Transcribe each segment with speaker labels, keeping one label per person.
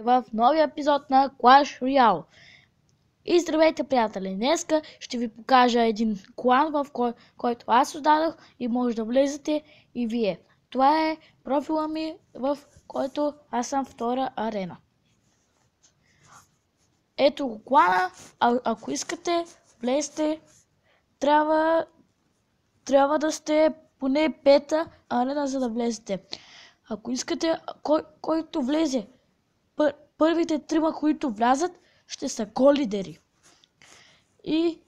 Speaker 1: В новия епизод на Clash Royale. И здравейте, приятели! Днеска ще ви покажа един клан, в който аз създадох и може да влезете и вие. Това е профила ми, в който аз съм втора арена. Ето го клана, ако искате, влезте. Трябва да сте поне пета арена, за да влезете. Ако искате, който влезе, първите трима, които влязат, ще са колидери. И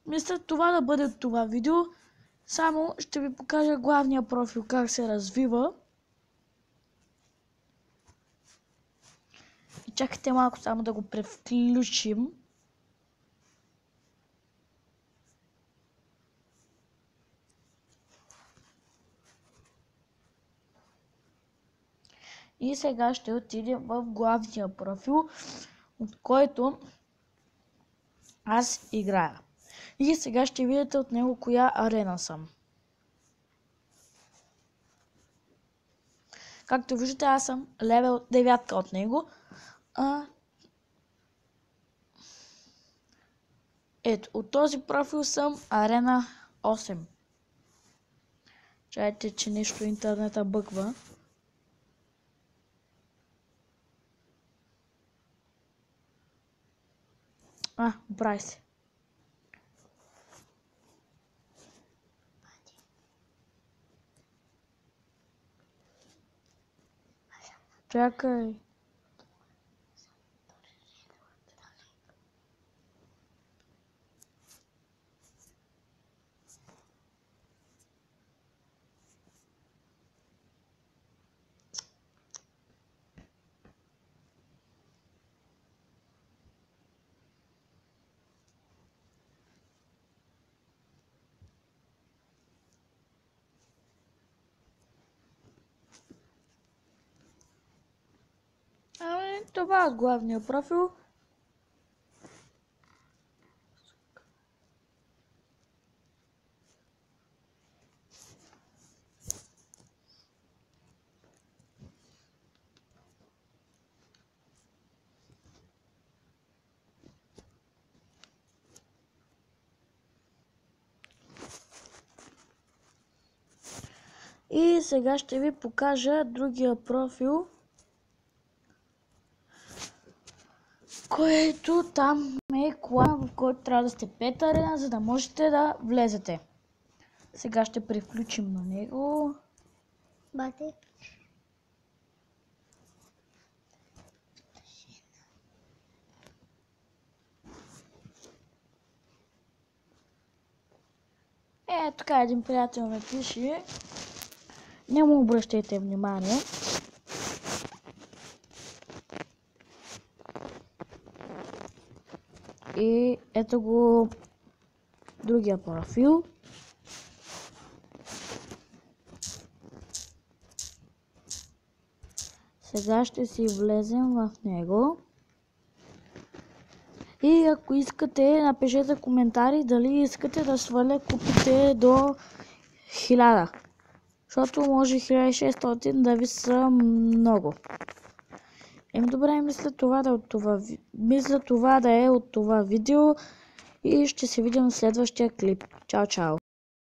Speaker 1: мисля това да бъде това видео. Само ще ви покажа главния профил, как се развива. И чакайте малко само да го превключим. И сега ще отидем в главния профил, от който аз играя. И сега ще видите от него коя арена съм. Както виждате, аз съм левел 9 от него. Ето, от този профил съм арена 8. Чайте, че нещо интернета бъгва. Оправи се. Чакай. Това е главния профил. И сега ще ви покажа другия профил, който там е клан, в който трябва да сте пета арена, за да можете да влезете. Сега ще превключим на него.
Speaker 2: Бате.
Speaker 1: Тук един приятел ме пише. Не му обръщайте внимание. И ето го другия профил. Сега ще си влезем в него. И ако искате, напишете коментари дали искате да сваля купите до 1000. Защото може 1600 да ви са много. Добре, мисля това да е от това видео и ще се видим в следващия клип. Чао, чао!